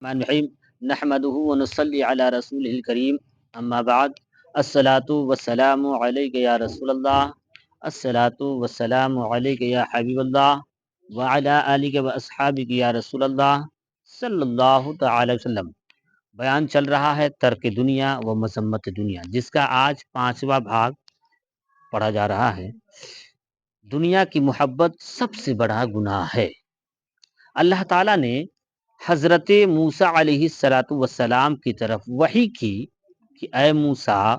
الرحمن الرحیم نحمده ونصلی علی رسوله الکریم اما بعد الصلاۃ والسلام علیک یا رسول اللہ الصلاۃ والسلام علیک یا حبیب اللہ وعلی آلک واصحابک یا رسول اللہ صلی اللہ تعالی وسلم۔ بیان چل رہا ہے ترک دنیا و مذمت دنیا، جس کا آج 5واں بھاگ پڑھا جا رہا ہے۔ دنیا کی محبت سب سے بڑا گناہ ہے۔ اللہ تعالیٰ نے حضرت موسیٰ علیہ الصلاۃ والسلام کی طرف وحی کی کہ اے موسیٰ،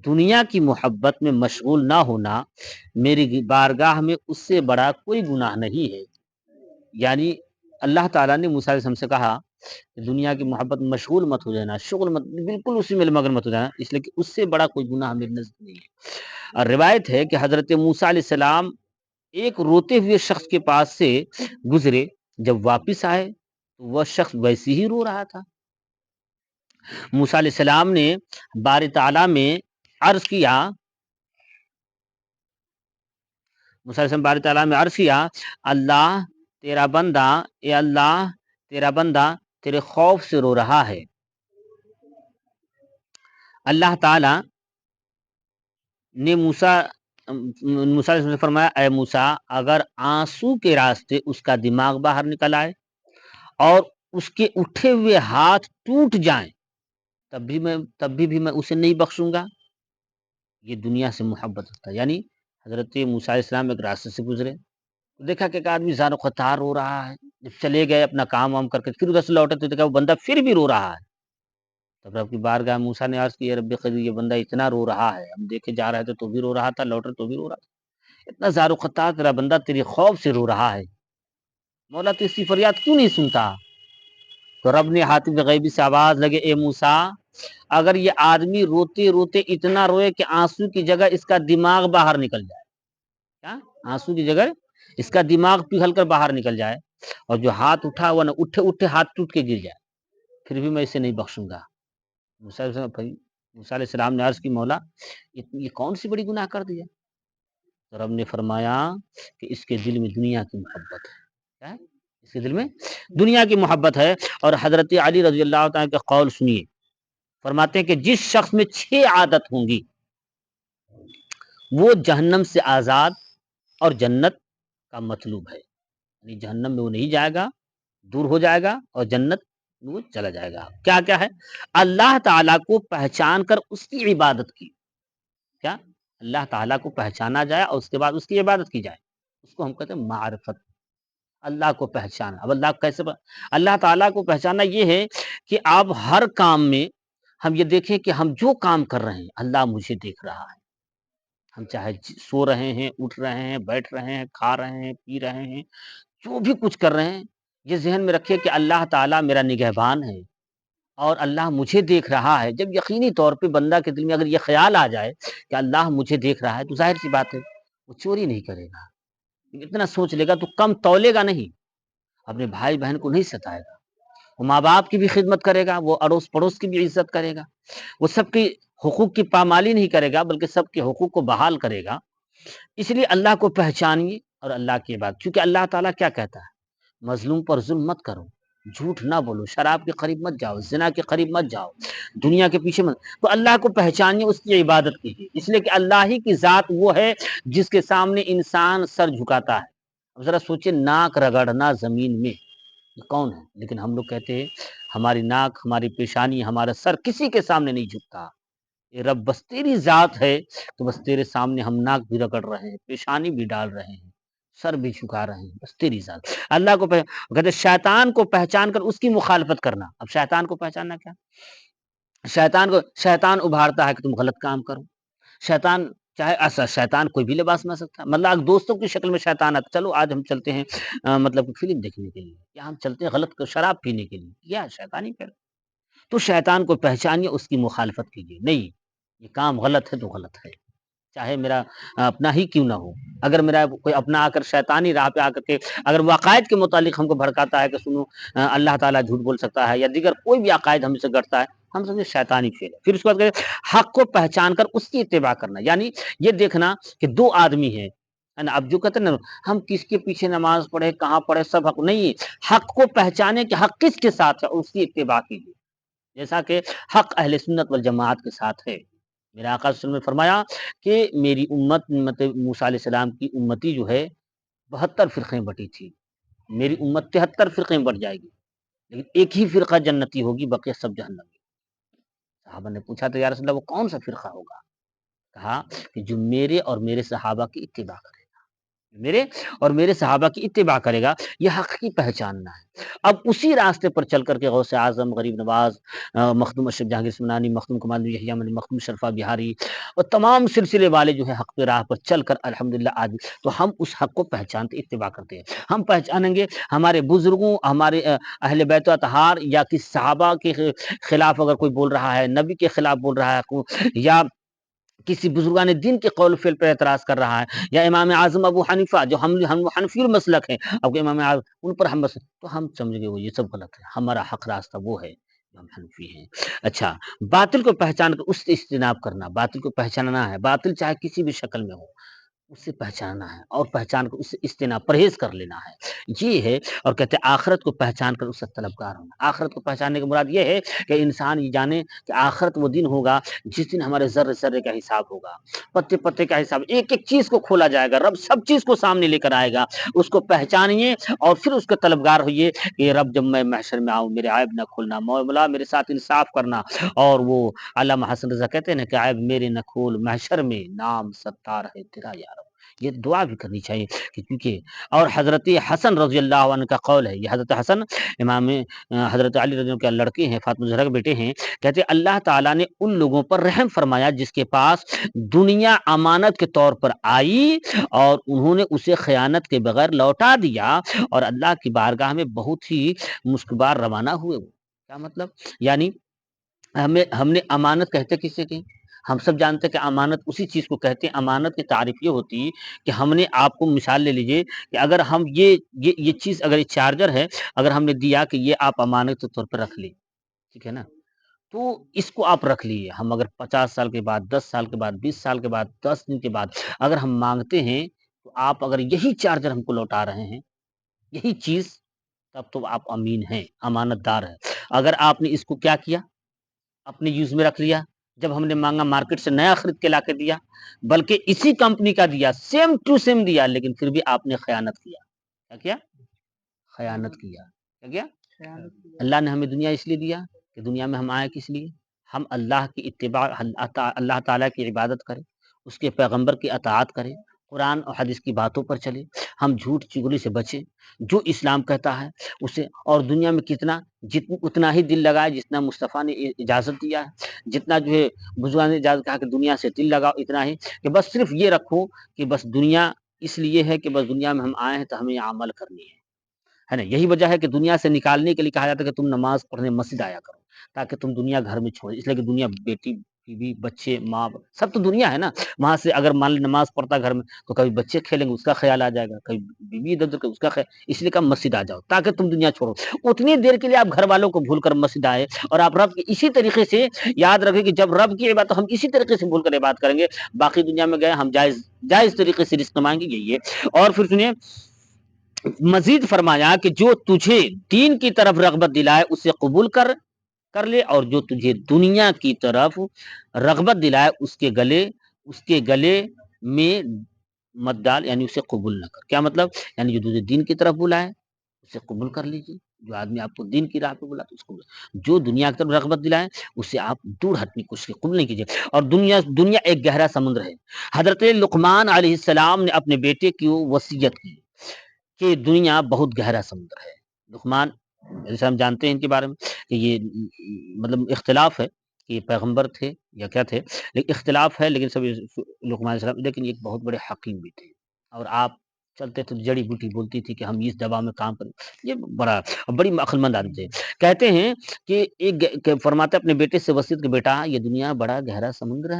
دنیا کی محبت میں مشغول نہ ہونا میری بارگاہ میں اس سے بڑا کوئی گناہ نہیں ہے۔ یعنی اللہ تعالیٰ نے موسیٰ علیہ السلام سے کہا کہ دنیا کی محبت میں مشغول مت ہو جانا، شغل مت، بالکل اسی میں مگن مت ہو جانا، اس لیے کہ اس سے بڑا کوئی گناہ میرے نزد نہیں ہے۔ اور روایت ہے کہ حضرت موسیٰ علیہ السلام ایک روتے ہوئے شخص کے پاس سے گزرے، جب واپس آئے تو وہ شخص ویسے ہی رو رہا تھا۔ موسیٰ علیہ السلام نے باری تعالیٰ میں عرض کیا، موسیٰ علیہ السلام باری تعالیٰ میں عرض کیا، اللہ تیرا بندہ، اے اللہ تیرا بندہ تیرے خوف سے رو رہا ہے۔ اللہ تعالیٰ نے موسیٰ علیہ السلام سے فرمایا، اے موسیٰ، اگر آنسو کے راستے اس کا دماغ باہر نکل آئے اور اس کے اٹھے ہوئے ہاتھ ٹوٹ جائیں تب بھی میں اسے نہیں بخشوں گا۔ یہ دنیا سے محبت ہوتا ہے۔ یعنی حضرت موسیٰ علیہ السلام ایک راستے سے گزرے، دیکھا کہ ایک آدمی زار و خطار رو رہا ہے، جب چلے گئے اپنا کام وام کر کے پھر ادھر سے لوٹے تو دیکھا وہ بندہ پھر بھی رو رہا ہے۔ تب رب کی بارگاہ موسیٰ نے عرض کی، رب قدیر، یہ بندہ اتنا رو رہا ہے، ہم دیکھے جا رہے تھے تو بھی رو رہا تھا، لوٹ رہے تو بھی رو رہا تھا، اتنا زار و خطار تیرا بندہ تیری خوف سے رو رہا ہے، مولا تو اس کی فریاد کیوں نہیں سنتا؟ تو رب نے حاتم غیبی سے آواز لگے، اے موسیٰ، اگر یہ آدمی روتے روتے اتنا روئے کہ آنسو کی جگہ اس کا دماغ باہر نکل جائے، کیا آنسو کی جگہ اس کا دماغ پگھل کر باہر نکل جائے، اور جو ہاتھ اٹھا ہوا نا اٹھے اٹھے ہاتھ ٹوٹ کے گر جائے، پھر بھی میں اسے نہیں بخشوں گا۔ موسیٰ علیہ السلام نے عرض کی، مولا یہ کون سی بڑی گناہ کر دیا؟ تو رب نے فرمایا کہ اس کے دل میں دنیا کی محبت ہے۔ کیا ہے؟ اس کے دل میں دنیا کی محبت ہے۔ اور حضرت علی رضی اللہ تعالیٰ کا قول سنیے، فرماتے ہیں کہ جس شخص میں 6 عادت ہوں گی وہ جہنم سے آزاد اور جنت کا مطلوب ہے۔ یعنی جہنم میں وہ نہیں جائے گا، دور ہو جائے گا، اور جنت میں وہ چلا جائے گا۔ کیا کیا ہے؟ اللہ تعالیٰ کو پہچان کر اس کی عبادت کی۔ کیا؟ اللہ تعالیٰ کو پہچانا جائے اور اس کے بعد اس کی عبادت کی جائے، اس کو ہم کہتے ہیں معرفت۔ اللہ کو پہچانا۔ اب اللہ کیسے اللہ تعالیٰ کو پہچانا یہ ہے کہ آپ ہر کام میں ہم یہ دیکھیں کہ ہم جو کام کر رہے ہیں اللہ مجھے دیکھ رہا ہے۔ ہم چاہے سو رہے ہیں، اٹھ رہے ہیں، بیٹھ رہے ہیں، کھا رہے ہیں، پی رہے ہیں، جو بھی کچھ کر رہے ہیں، یہ ذہن میں رکھیے کہ اللہ تعالیٰ میرا نگہبان ہے اور اللہ مجھے دیکھ رہا ہے۔ جب یقینی طور پہ بندہ کے دل میں اگر یہ خیال آ جائے کہ اللہ مجھے دیکھ رہا ہے تو ظاہر سی بات ہے وہ چوری نہیں کرے گا، اتنا سوچ لے گا تو کم تولے گا نہیں، اپنے بھائی بہن کو نہیں ستائے گا، وہ ماں باپ کی بھی خدمت کرے گا، وہ اڑوس پڑوس کی بھی عزت کرے گا، وہ سب کی حقوق کی پامالی نہیں کرے گا بلکہ سب کے حقوق کو بحال کرے گا۔ اس لیے اللہ کو پہچانیے اور اللہ کی بات، کیونکہ اللہ تعالیٰ کیا کہتا ہے؟ مظلوم پر ظلم مت کرو، جھوٹ نہ بولو، شراب کے قریب مت جاؤ، زنا کے قریب مت جاؤ، دنیا کے پیچھے مت۔ تو اللہ کو پہچانیے، اس کی عبادت کیجیے، اس لیے کہ اللہ ہی کی ذات وہ ہے جس کے سامنے انسان سر جھکاتا ہے۔ اب ذرا سوچیں، ناک رگڑنا زمین میں یہ کون ہے؟ لیکن ہم لوگ کہتے ہیں ہماری ناک، ہماری پیشانی، ہمارا سر کسی کے سامنے نہیں جھکتا۔ اے رب، بس تیری ذات ہے تو بس تیرے سامنے ہم ناک بھی رگڑ رہے ہیں، پیشانی بھی ڈال رہے ہیں، سر بھی جھکا رہے ہیں، بس تیری ذات۔ اللہ کو کہتے شیطان کو پہچان کر اس کی مخالفت کرنا۔ اب شیطان کو پہچاننا کیا؟ شیطان ابھارتا ہے کہ تم غلط کام کرو۔ شیطان چاہے ایسا شیطان کوئی بھی لباس میں آ سکتا ہے، مطلب دوستوں کی شکل میں شیطان آتا، چلو آج ہم چلتے ہیں مطلب فلم دیکھنے کے لیے، یا ہم چلتے ہیں غلط شراب پینے کے لیے، یا شیطانی پھر تو شیطان کو پہچانیے، اس کی مخالفت کیجیے، نہیں یہ کام غلط ہے تو غلط ہے، چاہے میرا اپنا ہی کیوں نہ ہو۔ اگر میرا کوئی اپنا آ کر شیطانی راہ پہ آ کر کے اگر وہ عقائد کے متعلق ہم کو بھڑکاتا ہے کہ سنو اللہ تعالیٰ جھوٹ بول سکتا ہے، یا دیگر کوئی بھی عقائد ہم سے گڑتا ہے، ہم سمجھے شیطانی فعل ہے۔ پھر اس کے بعد حق کو پہچان کر اس کی اتباع کرنا، یعنی یہ دیکھنا کہ دو آدمی ہیں، ہے نا؟ اب جو کہتے ہیں نا ہم کس کے پیچھے نماز پڑھے کہاں پڑھے سب حق نہیں، حق کو پہچانے کہ حق کس کے ساتھ ہے اس کی اتباع کیجیے، جیسا کہ حق اہل سنت والجماعت کے ساتھ ہے۔ میرے آقا صلی اللہ علیہ وسلم نے فرمایا کہ میری امت موسیٰ علیہ السلام کی امتی جو ہے 72 فرقیں بٹی تھی، میری امت 73 فرقیں بٹ جائے گی، لیکن ایک ہی فرقہ جنتی ہوگی، بقیہ سب جہنم میں۔ صحابہ نے پوچھا تو یا رسول اللہ وہ کون سا فرقہ ہوگا؟ کہا کہ جو میرے اور میرے صحابہ کی اتباع کرے، میرے اور میرے صحابہ کی اتباع کرے گا، یہ حق کی پہچاننا ہے۔ اب اسی راستے پر چل کر کے غوث اعظم، غریب نواز، مخدوم اشرف جہانگیر سمنانی، مخدوم کمال الدین یحییٰ مدنی، مخدوم شرفا بہاری اور تمام سلسلے والے جو ہے حق پہ راہ پر چل کر الحمدللہ آج تو ہم اس حق کو پہچانتے اتباع کرتے ہیں۔ ہم پہچانیں گے ہمارے بزرگوں، ہمارے اہل بیت اطہار یا کسی صحابہ کے خلاف اگر کوئی بول رہا ہے، نبی کے خلاف بول رہا ہے، یا کسی بزرگان دین کے قول و فعل پر اعتراض کر رہا ہے، یا امام اعظم ابو حنیفہ جو ہم حنفی المسلک ہیں، اب امام اعظم ان پر ہم بس تو ہم سمجھ گئے وہ یہ سب غلط ہے، ہمارا حق راستہ وہ ہے جو ہم حنفی ہیں۔ اچھا، باطل کو پہچان کر اس سے اجتناب کرنا، باطل کو پہچاننا ہے، باطل چاہے کسی بھی شکل میں ہو اس سے پہچاننا ہے، اور پہچان کر اس سے اجتناب پرہیز کر لینا ہے، یہ ہے۔ اور کہتے ہیں آخرت کو پہچان کر اس سے طلبگار ہونا۔ آخرت کو پہچاننے کی مراد یہ ہے کہ انسان یہ جانے کہ آخرت وہ دن ہوگا جس دن ہمارے ذرے ذرے کا حساب ہوگا، پتے پتے کا حساب، ایک ایک چیز کو کھولا جائے گا، رب سب چیز کو سامنے لے کر آئے گا، اس کو پہچانیے اور پھر اس کے طلبگار ہوئیے کہ رب جب میں محشر میں آؤں میرے عیب نہ کھولنا، مولا میرے ساتھ انصاف کرنا۔ اور وہ علامہ حسن رضا کہتے ہیں نا کہ عیب میرے نہ کھول، محشر میں نام ستار ہے تیرا یا رب۔ یہ دعا بھی کرنی چاہیے کہ کیونکہ اور حضرت حسن رضی اللہ عنہ کا قول ہے، یہ حضرت حسن امام حضرت علی رضی اللہ عنہ کے لڑکے ہیں، فاطمہ زہرا کے بیٹے ہیں، کہتے ہیں اللہ تعالیٰ نے ان لوگوں پر رحم فرمایا جس کے پاس دنیا امانت کے طور پر آئی اور انہوں نے اسے خیانت کے بغیر لوٹا دیا، اور اللہ کی بارگاہ میں بہت ہی مشکبار روانہ ہوئے۔ وہ کیا مطلب؟ یعنی ہم نے امانت کہتے کسے کی؟ ہم سب جانتے ہیں کہ امانت اسی چیز کو کہتے ہیں۔ امانت کی تعریف یہ ہوتی کہ ہم نے آپ کو مثال لے لیجئے کہ اگر ہم یہ چیز اگر یہ چارجر ہے، اگر ہم نے دیا کہ یہ آپ امانت کے طور پر رکھ لیں، ٹھیک ہے نا، تو اس کو آپ رکھ لیے، ہم اگر 50 سال کے بعد، 10 سال کے بعد، 20 سال کے بعد، 10 دن کے بعد اگر ہم مانگتے ہیں تو آپ اگر یہی چارجر ہم کو لوٹا رہے ہیں، یہی چیز، تب تو آپ امین ہیں، امانت دار ہیں۔ اگر آپ نے اس کو کیا کیا، اپنے یوز میں رکھ لیا، جب ہم نے مانگا مارکیٹ سے نیا خرید کے لا کے دیا، بلکہ اسی کمپنی کا دیا، سیم ٹو سیم دیا، لیکن پھر بھی آپ نے خیانت کیا۔ کیا کیا؟ خیانت کیا۔ کیا کیا؟ اللہ نے ہمیں دنیا اس لیے دیا کہ دنیا میں ہم آئے کس لیے؟ ہم اللہ کی اتباع، اللہ تعالیٰ کی عبادت کریں، اس کے پیغمبر کی اطاعت کریں، قرآن اور حدیث کی باتوں پر چلیں، ہم جھوٹ چگلی سے بچیں، جو اسلام کہتا ہے اسے، اور دنیا میں اتنا ہی دل لگائے جتنا مصطفیٰ نے اجازت دیا ہے، جتنا جو ہے بزرگان نے اجازت کہا کہ دنیا سے دل لگاؤ، اتنا ہی کہ بس صرف یہ رکھو کہ بس دنیا اس لیے ہے کہ بس دنیا میں ہم آئے ہیں تو ہمیں عمل کرنی ہے نا۔ یہی وجہ ہے کہ دنیا سے نکالنے کے لیے کہا جاتا ہے کہ تم نماز پڑھنے مسجد آیا کرو، تاکہ تم دنیا گھر میں چھوڑے، اس لیے کہ دنیا بیٹی بیوی بچے ماں سب تو دنیا ہے نا، وہاں سے اگر مان نماز پڑھتا گھر میں تو کبھی بچے کھیلیں گے اس کا خیال آ جائے گا، کبھی بیوی ادھر ادھر اس کا خیال، اس لیے کہ مسجد آ جاؤ تاکہ تم دنیا چھوڑو، اتنی دیر کے لیے آپ گھر والوں کو بھول کر مسجد آئے، اور آپ رب کی اسی طریقے سے یاد رکھیں کہ جب رب کی عبادت ہم اسی طریقے سے بھول کر عبادت کریں گے، باقی دنیا میں گئے ہم جائز طریقے سے رزق مانگیں گے، یہ۔ اور پھر سنیے مزید فرمایا کہ جو تجھے دین کی طرف رغبت دلائے اسے قبول کر لے، اور جو تجھے دنیا کی طرف رغبت دلائے اس کے گلے میں مت ڈال، یعنی اسے قبول نہ کر۔ کیا مطلب؟ یعنی جو تجھے دین کی طرف بلائے اسے قبول کر لیجیے، جو آدمی آپ کو دین کی راہ پہ بلاتا اس کو، جو دنیا کی طرف رغبت دلائے اسے آپ دور ہٹنے کی کوشش قبول نہیں کیجیے۔ اور دنیا ایک گہرا سمندر ہے۔ حضرت لقمان علیہ السلام نے اپنے بیٹے کی وصیت کی کہ دنیا بہت گہرا سمندر ہے۔ لقمان جیسے ہم جانتے ہیں ان کے بارے میں کہ یہ مطلب اختلاف ہے کہ یہ پیغمبر تھے یا کیا تھے، لیکن اختلاف ہے، لیکن سب لقمان علیہ السلام، لیکن ایک بہت بڑے حکیم بھی تھے۔ اور آپ چلتے تو جڑی بوٹی بولتی تھی کہ ہم اس دوا میں کام کریں، یہ بڑی عقل مند آدمی تھے۔ کہتے ہیں کہ ایک فرماتے اپنے بیٹے سے وصیت کہ بیٹا یہ دنیا بڑا گہرا سمندر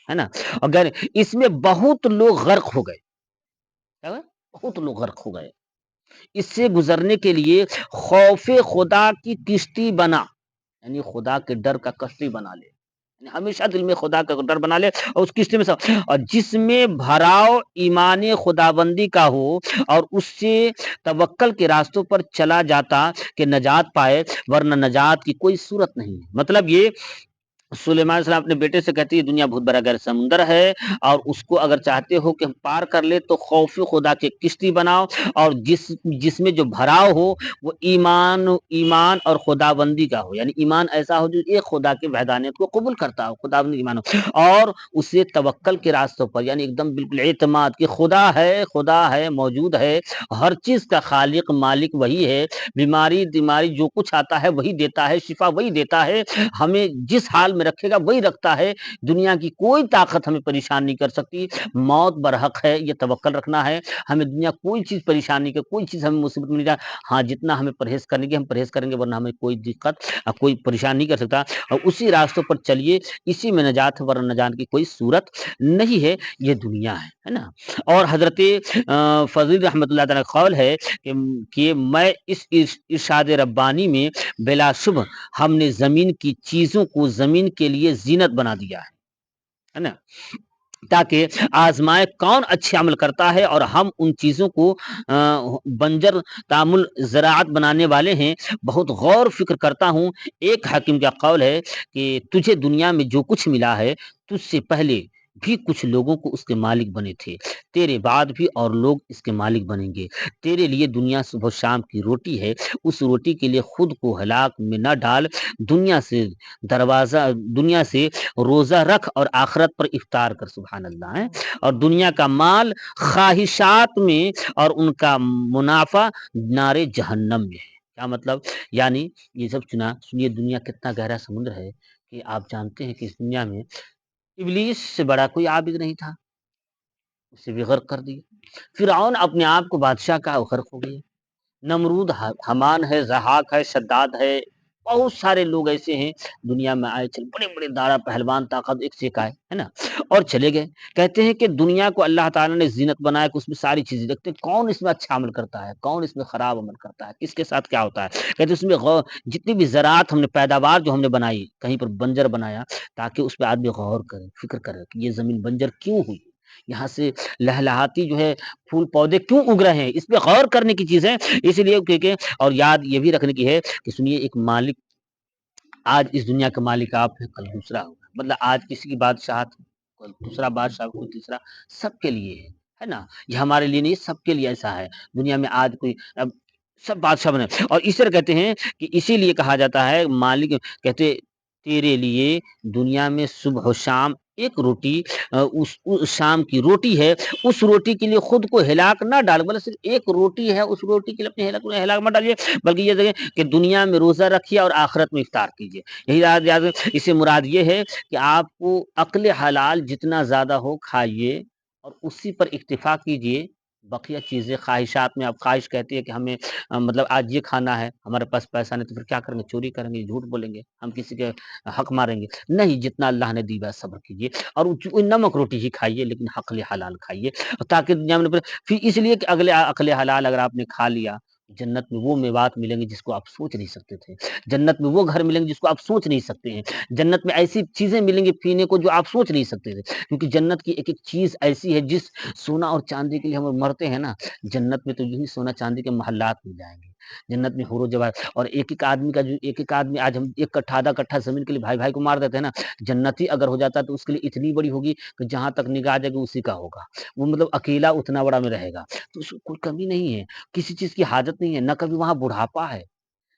ہے نا، اور اس میں بہت لوگ غرق ہو گئے، بہت لوگ غرق ہو گئے، اس سے گزرنے کے لیے خوف خدا کی کشتی بنا، یعنی خدا کے ڈر کا کشتی بنا لے، ہمیشہ دل میں خدا کا ڈر بنا لے، اور اس کی میں اور جس میں بھراؤ ایمان خداوندی کا ہو، اور اس سے توکل کے راستوں پر چلا جاتا کہ نجات پائے، ورنہ نجات کی کوئی صورت نہیں ہے۔ مطلب یہ سلیمان علیہ السلام اپنے بیٹے سے کہتی ہے دنیا بہت بڑا گہرا سمندر ہے، اور اس کو اگر چاہتے ہو کہ ہم پار کر لے تو خوف خدا کی کشتی بناؤ، اور جس میں جو بھراؤ ہو وہ ایمان اور خدا بندی کا ہو، یعنی ایمان ایسا ہو جو ایک خدا کی وحدانیت کو قبول کرتا ہو، خدا بندی ایمان ہو، اور اسے توکل کے راستوں پر، یعنی ایک دم بالکل اعتماد کہ خدا ہے موجود ہے، ہر چیز کا خالق مالک وہی ہے، بیماری جو کچھ آتا ہے وہی دیتا ہے، شفا وہی دیتا ہے، ہمیں جس حال میں رکھے گا وہی رکھتا ہے، دنیا کی کوئی طاقت ہمیں پریشان نہیں کر سکتی، موت برحق ہے، یہ توکل رکھنا ہے، ہمیں دنیا کوئی چیز پریشان نہیں کر، کوئی چیز ہمیں مصیبت میں نہیں جائے، ہاں جتنا ہمیں پرہیز کرنے کی ہم پرہیز کریں گے، ورنہ ہمیں کوئی دقت کوئی پریشان نہیں کر سکتا، اور اسی راستوں پر چلیے، اسی میں نجات ہے، ورنہ نجات کی کوئی صورت نہیں ہے، یہ دنیا ہے نا۔ اور حضرت فضیل رحمۃ اللہ تعالی قول ہے کہ میں اس ارشاد ربانی میں بلا شبہ ہم نے زمین کی چیزوں کو زمین کے لیے زینت بنا دیا ہے نا، تاکہ آزمائے کون اچھے عمل کرتا ہے، اور ہم ان چیزوں کو بنجر تعمل زراعت بنانے والے ہیں، بہت غور فکر کرتا ہوں۔ ایک حکیم کا قول ہے کہ تجھے دنیا میں جو کچھ ملا ہے، تجھ سے پہلے بھی کچھ لوگوں کو اس کے مالک بنے تھے، تیرے بعد بھی اور لوگ اس کے مالک بنیں گے، تیرے لیے دنیا صبح شام کی روٹی ہے، اس روٹی کے لیے خود کو ہلاک میں نہ ڈال، دنیا سے روزہ رکھ اور آخرت پر افطار کر، سبحان اللہ ہے، اور دنیا کا مال خواہشات میں اور ان کا منافع نار جہنم میں ہے۔ کیا مطلب؟ یعنی یہ سب سنیے، دنیا کتنا گہرا سمندر ہے کہ آپ جانتے ہیں کہ اس دنیا میں ابلیس سے بڑا کوئی عابد نہیں تھا، اسے بھی غرق کر دیا، فرعون اپنے آپ کو بادشاہ کا غرق ہو گیا، نمرود حمان ہے، ضحاک ہے، شداد ہے، بہت سارے لوگ ایسے ہیں دنیا میں آئے چل، بڑے بڑے دارا پہلوان طاقت ایک سے ایک آئے ہے نا، اور چلے گئے۔ کہتے ہیں کہ دنیا کو اللہ تعالیٰ نے زینت بنایا کہ اس میں ساری چیزیں دیکھتے ہیں، کون اس میں اچھا عمل کرتا ہے، کون اس میں خراب عمل کرتا ہے، کس کے ساتھ کیا ہوتا ہے، کہتے ہیں اس میں جتنی بھی زراعت ہم نے پیداوار جو ہم نے بنائی، کہیں پر بنجر بنایا تاکہ اس پہ آدمی غور کرے، فکر کرے کہ یہ زمین بنجر کیوں ہوئی، یہاں سے لہلہاتی جو ہے پھول پودے کیوں اگ رہے ہیں، اس پہ غور کرنے کی چیز ہے، اس لیے کہ اور یاد یہ بھی رکھنے کی ہے کہ سنیے، ایک مالک، آج اس دنیا کا مالک آپ ہے، کل دوسرا ہوگا، مطلب آج کسی کی بادشاہت، کل دوسرا بادشاہ، کوئی تیسرا، سب کے لیے ہے نا، یہ ہمارے لیے نہیں، سب کے لیے ایسا ہے، دنیا میں آج کوئی اب سب بادشاہ بنے، اور اس طرح کہتے ہیں کہ اسی لیے کہا جاتا ہے مالک، کہتے تیرے لیے دنیا میں صبح و شام ایک روٹی، اس شام کی روٹی ہے، اس روٹی کے لیے خود کو ہلاک نہ ڈال، بلکہ صرف ایک روٹی ہے، اس روٹی کے لیے اپنے ہلاک مت ڈالیے، بلکہ یہ دیکھیں کہ دنیا میں روزہ رکھیے اور آخرت میں افطار کیجیے، یہی یاد اس سے مراد یہ ہے کہ آپ کو عقل حلال جتنا زیادہ ہو کھائیے اور اسی پر اکتفا کیجیے، بقیہ چیزیں خواہشات میں، آپ خواہش کہتی ہے کہ ہمیں مطلب آج یہ کھانا ہے، ہمارے پاس پیسہ نہیں تو پھر کیا کریں گے، چوری کریں گے، جھوٹ بولیں گے، ہم کسی کے حق ماریں گے، نہیں، جتنا اللہ نے دی بس صبر کیجیے، اور نمک روٹی ہی کھائیے لیکن عقل حلال کھائیے، تاکہ دنیا میں پھر اس لیے کہ اگلے عقل حلال اگر آپ نے کھا لیا، جنت میں وہ میوات ملیں گے جس کو آپ سوچ نہیں سکتے تھے، جنت میں وہ گھر ملیں گے جس کو آپ سوچ نہیں سکتے ہیں، جنت میں ایسی چیزیں ملیں گی پینے کو جو آپ سوچ نہیں سکتے تھے، کیونکہ جنت کی ایک ایک چیز ایسی ہے، جس سونا اور چاندی کے لیے ہم مرتے ہیں نا، جنت میں تو یہی سونا چاندی کے محلات مل جائیں گے، جنت میں حور و جواہر، اور ایک ایک آدمی کا جو ایک ایک آدمی، آج ہم ایک کٹھا آدھا کٹھا زمین کے لیے بھائی بھائی کو مار دیتے ہیں نا، جنتی اگر ہو جاتا ہے تو اس کے لیے اتنی بڑی ہوگی کہ جہاں تک نگاہ جائے گی اسی کا ہوگا، وہ مطلب اکیلا اتنا بڑا میں رہے گا، تو اس کو کوئی کمی نہیں ہے، کسی چیز کی حاجت نہیں ہے، نہ کبھی وہاں بڑھاپا ہے،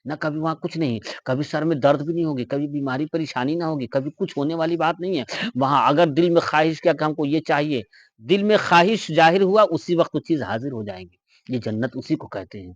نہ کبھی وہاں کچھ نہیں، کبھی سر میں درد بھی نہیں ہوگی، کبھی بیماری پریشانی نہ ہوگی، کبھی کچھ ہونے والی بات نہیں ہے وہاں، اگر دل میں خواہش کیا کہ ہم کو یہ چاہیے، دل میں خواہش ظاہر ہوا اسی وقت وہ چیز حاضر ہو جائیں گی، یہ جنت اسی کو کہتے ہیں،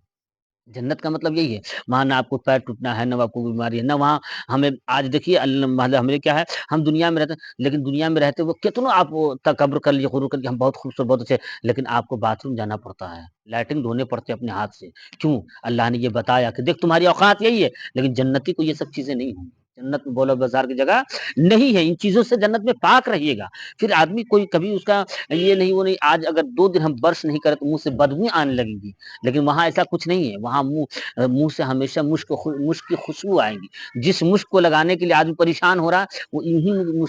جنت کا مطلب یہی ہے، وہاں نہ آپ کو پیر ٹوٹنا ہے، نہ آپ کو بیماری ہے، نہ وہاں ہمیں آج دیکھیے ہمیں کیا ہے، ہم دنیا میں رہتے ہیں، لیکن دنیا میں رہتے وہ کتنا آپ تکبر کر لیے، غرور کر لیے، ہم بہت خوبصورت بہت اچھے، لیکن آپ کو باتھ روم جانا پڑتا ہے، لیٹرنگ دھونے پڑتے اپنے ہاتھ سے، کیوں؟ اللہ نے یہ بتایا کہ دیکھ تمہاری اوقات یہی ہے، لیکن جنتی کو یہ سب چیزیں نہیں ہوں گی، جنت میں بولا بازار کی جگہ نہیں ہے، ان چیزوں سے جنت میں پاک رہیے گا۔ پھر آدمی کوئی کبھی اس کا یہ نہیں وہ نہیں، آج اگر 2 دن ہم برش نہیں کریں تو منہ سے بدبوئیں آنے لگیں گی، لیکن وہاں ایسا کچھ نہیں ہے، وہاں منہ سے ہمیشہ مشک کی خوشبو آئیں گی۔ جس مشک کو لگانے کے لیے آدمی پریشان ہو رہا ہے، وہ انہی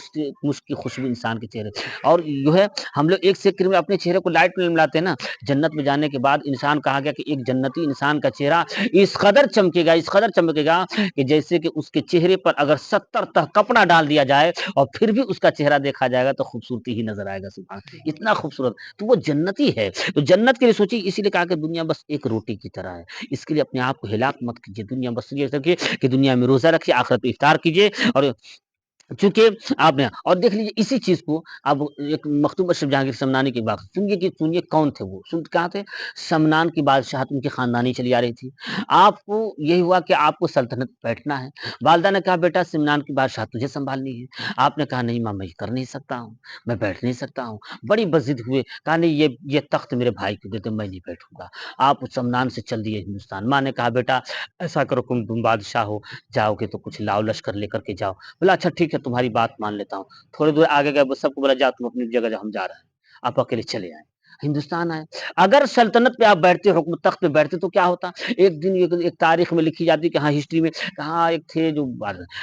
مشک کی خوشبو انسان کے چہرے اور جو ہے ہم لوگ ایک سیکنڈ میں اپنے چہرے کو لائٹ میں ملاتے ہیں نا، جنت میں جانے کے بعد انسان کہا گیا کہ ایک جنتی انسان کا چہرہ اس قدر چمکے گا، اس قدر چمکے گا کہ جیسے کہ اس کے چہرے پر اگر 70 تہ کپڑا ڈال دیا جائے اور پھر بھی اس کا چہرہ دیکھا جائے گا تو خوبصورتی ہی نظر آئے گا، سبحان اتنا خوبصورت، تو وہ جنتی ہے۔ تو جنت کے لیے سوچیے، اسی لیے کہا کہ دنیا بس ایک روٹی کی طرح ہے، اس کے لیے اپنے آپ کو ہلاک مت کیجیے، دنیا بس یہ سکے کہ دنیا میں روزہ رکھیے، آخرت پہ افطار کیجیے، اور چونکہ آپ نے اور دیکھ لیجیے اسی چیز کو اب ایک مختوم اشرف جہانگیر سمنانی کی بات سنیے کہ سنیے کون تھے وہ، کہاں تھے؟ سمنان کی بادشاہت ان کی خاندانی چلی آ رہی تھی۔ آپ کو یہی ہوا کہ آپ کو سلطنت بیٹھنا ہے، والدہ نے کہا بیٹا سمنان کی بادشاہت تجھے سنبھالنی ہے، آپ نے کہا نہیں ماں میں یہ کر نہیں سکتا ہوں، میں بیٹھ نہیں سکتا ہوں، بڑی بضد ہوئے، کہا نہیں یہ تخت میرے بھائی کو دیتے، میں نہیں بیٹھوں گا، آپ سمنان سے چل دیے ہندوستان۔ ماں نے کہا بیٹا ایسا کرو تم بادشاہ ہو، جاؤ گے تو کچھ لاؤ لشکر لے کر کے جاؤ، بولا اچھا ٹھیک ہے تمہاری بات مان لیتا ہوں، تھوڑی دور آگے گئے سب کو بولا جاؤ تم اپنی جگہ جاؤ، ہم جا رہے ہیں، آپ اکیلے چلے آئے ہندوستان آئے۔ اگر سلطنت پہ آپ بیٹھتے، حکم تخت پہ بیٹھتے تو کیا ہوتا؟ ایک دن ایک تاریخ میں لکھی جاتی کہ ہاں ہسٹری میں کہاں ایک تھے جو،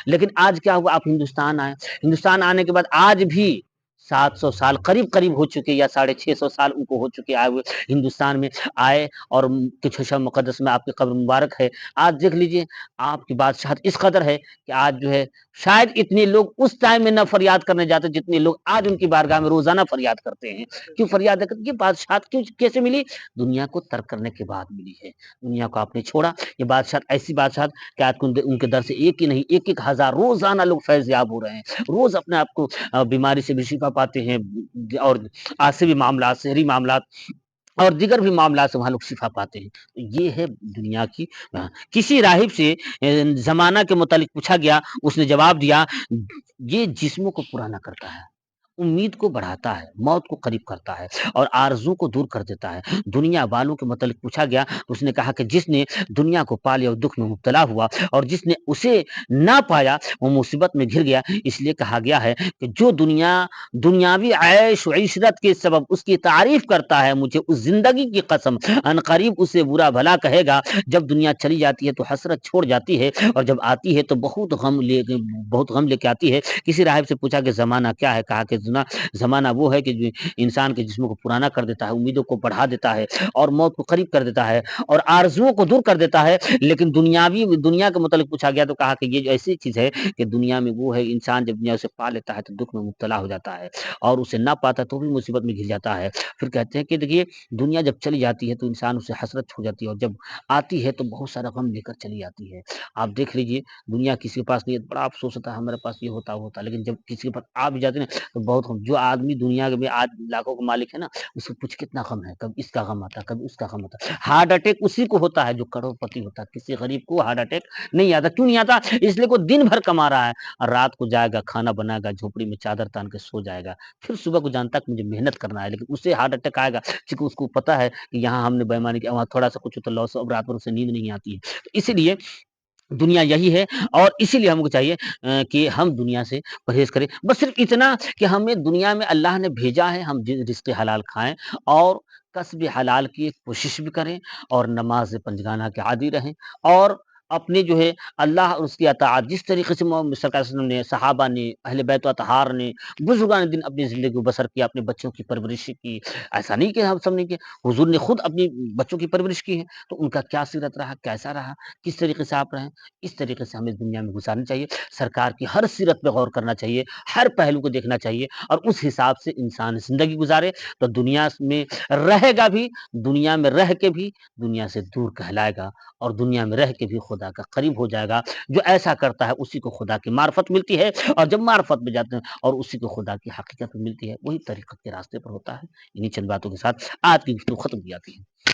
لیکن آج کیا ہوا؟ آپ ہندوستان آئے، ہندوستان آنے کے بعد آج بھی 700 سال قریب قریب ہو چکے یا 650 سال ان کو ہو چکے آئے ہوئے ہندوستان میں آئے، اور کچھ شب مقدس میں آپ کی قبر مبارک ہے۔ آج دیکھ لیجئے آپ کی بادشاہت اس قدر ہے کہ آج جو ہے شاید اتنے لوگ اس ٹائم میں نہ فریاد کرنے جاتے جتنے لوگ آج ان کی بارگاہ میں روزانہ فریاد کرتے ہیں۔ کیوں فریاد کرتے؟ یہ بادشاہت کیسے ملی؟ دنیا کو ترک کرنے کے بعد ملی ہے، دنیا کو آپ نے چھوڑا۔ یہ بادشاہت ایسی بادشاہت کہ آج ان کے در سے ایک ہی نہیں 1,000 روزانہ لوگ فیض یاب ہو رہے ہیں، روز اپنے آپ کو بیماری سے بھی شفا پاتے ہیں، اور آسیبی معاملات، شہری معاملات اور دیگر بھی معاملات سے وہاں لوگ شفا پاتے ہیں۔ یہ ہے دنیا کی۔ کسی راہب سے زمانہ کے متعلق پوچھا گیا، اس نے جواب دیا یہ جسموں کو پرانا کرتا ہے، امید کو بڑھاتا ہے، موت کو قریب کرتا ہے اور آرزو کو دور کر دیتا ہے۔ دنیا والوں کے متعلق پوچھا گیا، اس نے کہا کہ جس نے دنیا کو پا لیا وہ دکھ میں مبتلا ہوا، اور جس نے اسے نہ پایا وہ مصیبت میں گھر گیا۔ اس لیے کہا گیا ہے کہ جو دنیاوی عیش و عشرت کے سبب اس کی تعریف کرتا ہے، مجھے اس زندگی کی قسم ان قریب اسے برا بھلا کہے گا۔ جب دنیا چلی جاتی ہے تو حسرت چھوڑ جاتی ہے، اور جب آتی ہے تو بہت غم لے کے آتی ہے۔ کسی راہب سے پوچھا کہ زمانہ کیا ہے؟ کہا کہ زمانہ وہ ہے کہ جو انسان کے جسم کو پرانا کر دیتا ہے، امیدوں کو بڑھا دیتا ہے اور موت کو قریب کر دیتا ہے اور آرزوؤں کو دور کر دیتا ہے۔ لیکن دنیا کے متعلق پوچھا گیا تو کہا کہ یہ جو ایسی چیز ہے کہ دنیا میں وہ ہے، انسان جب دنیا اسے پا لیتا ہے تو دکھ میں مبتلا ہو جاتا ہے، اور اسے نہ پاتا تو بھی مصیبت میں گر جاتا ہے۔ پھر کہتے ہیں کہ دیکھیے دنیا جب چلی جاتی ہے تو انسان اسے حسرت ہو جاتی ہے، اور جب آتی ہے تو بہت سارا غم لے کر چلی آتی ہے۔ آپ دیکھ لیجیے دنیا کسی کے پاس نہیں ہے، بڑا افسوس ہوتا ہے ہمارے پاس یہ ہوتا وہ ہوتا، لیکن جب کسی کے پاس آ بھی جاتے ہیں تو بہت غم۔ جو آدمی دنیا میں آج لاکھوں کا مالک ہے نا، اس کو کچھ کتنا غم ہے، کبھی اس کا غم آتا ہے کبھی اس کا غم آتا ہے۔ ہارٹ اٹیک اسی کو ہوتا ہے جو کروڑ پتی ہوتا ہے، کسی غریب کو ہارٹ اٹیک نہیں آتا۔ کیوں نہیں آتا؟ اس لیے کوئی دن بھر کما رہا ہے اور رات کو جائے گا کھانا بنائے گا، جھوپڑی میں چادر تان کے سو جائے گا، پھر صبح کو جانتا کہ مجھے محنت کرنا ہے، لیکن اسے ہارٹ اٹیک آئے گا کیونکہ اس کو پتا ہے کہ یہاں ہم نے بےایمانی کیا، وہاں تھوڑا سا کچھ تو لاس، اب رات بھر اسے نیند نہیں آتی ہے۔ تو اسی لیے دنیا یہی ہے، اور اسی لیے ہم کو چاہیے کہ ہم دنیا سے پرہیز کریں، بس صرف اتنا کہ ہمیں دنیا میں اللہ نے بھیجا ہے، ہم رزق حلال کھائیں اور کسب حلال کی کوشش بھی کریں، اور نماز پنجگانہ کے عادی رہیں، اور اپنے جو ہے اللہ اور اس کی اطاعت جس طریقے سے محمد سرکار صلی اللہ علیہ وسلم نے، صحابہ نے، اہل بیت و اطہار نے، بزرگان دین اپنی زندگی کو بسر کیا، اپنے بچوں کی پرورش کی۔ ایسا نہیں کہ ہم سب نے کیا، حضور نے خود اپنی بچوں کی پرورش کی ہے، تو ان کا کیا سیرت رہا، کیسا رہا، کس طریقے سے آپ رہیں، اس طریقے سے ہمیں دنیا میں گزارنا چاہیے۔ سرکار کی ہر سیرت پہ غور کرنا چاہیے، ہر پہلو کو دیکھنا چاہیے، اور اس حساب سے انسان زندگی گزارے تو دنیا میں رہے گا بھی، دنیا میں رہ کے بھی دنیا سے دور کہلائے گا، اور دنیا میں رہ کے بھی خدا کا قریب ہو جائے گا۔ جو ایسا کرتا ہے اسی کو خدا کی معرفت ملتی ہے، اور جب معرفت میں جاتے ہیں اور اسی کو خدا کی حقیقت ملتی ہے، وہی طریقت کے راستے پر ہوتا ہے۔ انہی چند باتوں کے ساتھ آج کی گفتگو ختم کی جاتی ہے۔